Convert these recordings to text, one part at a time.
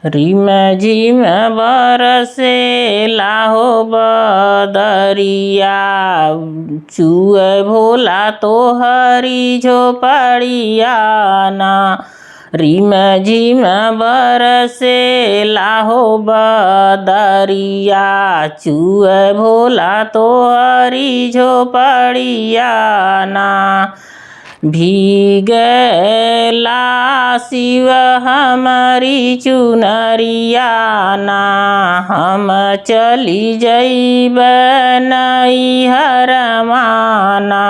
रिम झिम बरसे लाहो बदरिया, चुए भोला तोहरी झोपड़िया ना। रिम झिम बरसे लाहो बदरिया, चुए भोला तोहरी झोपड़िया ना। भीगला शिव हमारी चुनरिया ना, हम चली जइब नैहरवा ना।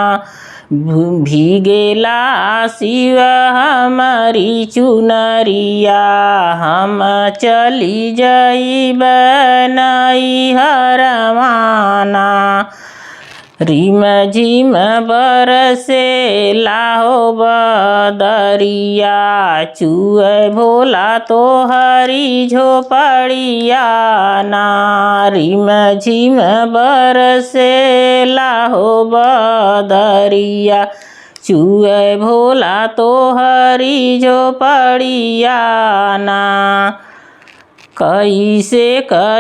भीगेला शिव हमारी चुनरिया, हम चली जइब नैहरवा ना। रिम झिम बरसे लाहो बदरिया, चुए भोला तोहरी झोपड़िया ना। रिम झिम बरसे लाहो बदरिया, चुए भोला तोहरी झोपड़िया ना। कैसे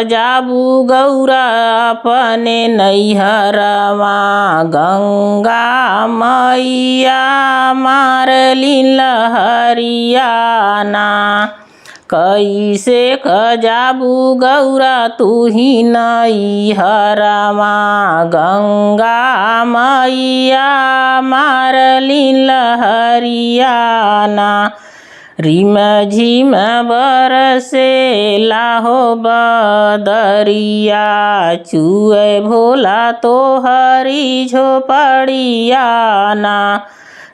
जाबू गौरा अपने नैहरवा, गंगा मैया मारली लहरिया ना। कैसे जाबू गौरा तू ही नैहरवा, गंगा मैया मारली लहरिया ना। रिम झिम बरसे लाहो बदरिया, चुए भोला तोहरी झोपड़िया ना।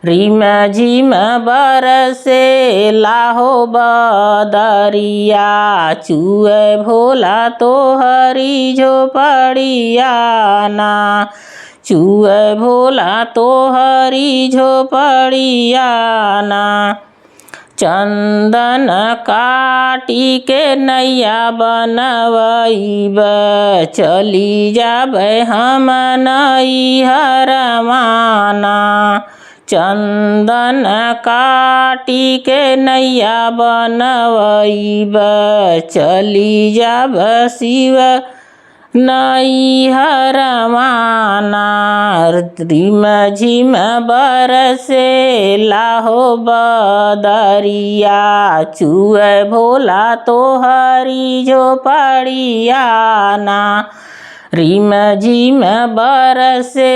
रिम झिम बरसे लाहो बदरिया, चुए भोला तोहरी झोपड़िया ना। चुए भोला तोहरी झोपड़िया ना। चंदन काटी के नैया बनवैब, चली जाबे हम नैहरवा ना। चंदन काटी के नैया बनवैब, चली जाब शिव नैहरवा ना। रिम झिम बरसे लाहो बदरिया, चुए भोला तोहरी झोपड़िया ना। रिम झिम बरसे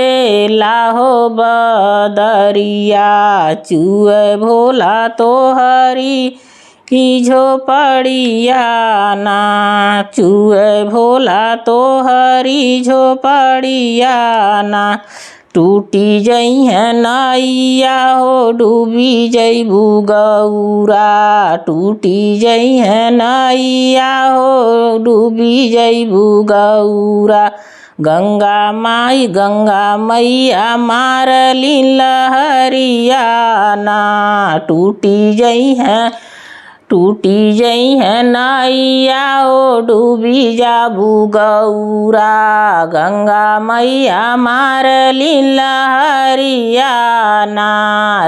लाहो बदरिया, चुए भोला तोहरी की झोपड़िया ना। चुए भोला तोहरी झोपड़िया ना। टूटी जइहे नैया हो डूबी जइबू गौरा, टूटी जइहे नैया हो डूबी जइबू गौरा। गंगा मैया मारली लहरिया ना। टूटी जइहे नैया ओ डूबी जाबू गौरा, गंगा मैया मारली लहरिया ना।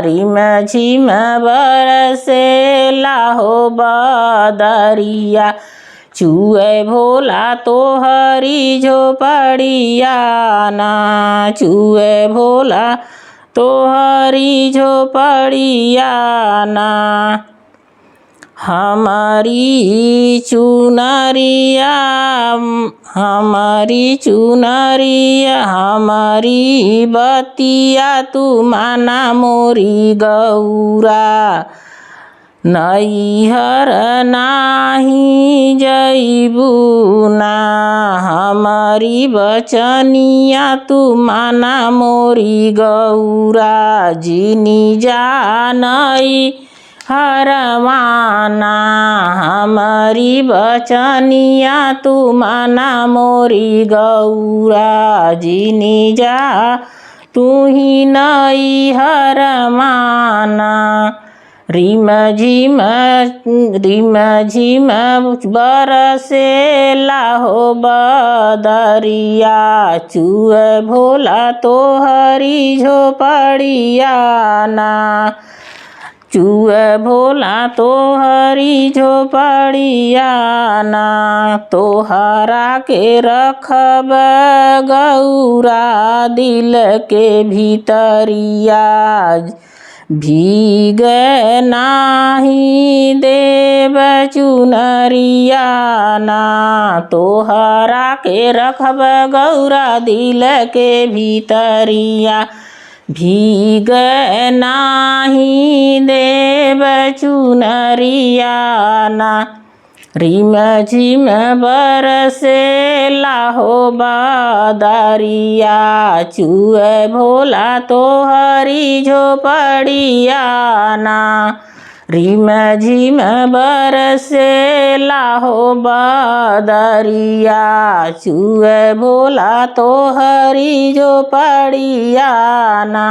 रिम झिम बरसे लाहो बदरिया, चुए भोला तोहरी झोपड़िया ना। चुए भोला तोहरी झोपड़िया ना। हमारी चुनरिया हमारी बतिया तू माना मोरी गौरा। नैहर नाही जइबू ना, हमारी बचनिया तू माना मोरी गौरा। जिनी जानई हरवा ना, हमारी बचनिया तू माना मोरी गौरा। जिनी जा तू ही नैहरवा ना। रिम झिम बरसे लाहो बदरिया, चुए भोला तोहरी झोपड़िया ना। चुए भोला तोहरी झोपड़िया ना, तोहरा के रखब गौरा दिल के भीतरिया। भीग नाही देव चुनरिया ना, तोहरा के रखब गौरा दिल के भीतरिया। भीग नाही देव चुनरिया ना, रिम झिम बरसेला हो बदरिया। चुए भोला तोहरी झोपड़िया ना, रिम झिम बरसेला हो बदरिया। चुए भोला तोहरी झोपड़िया ना।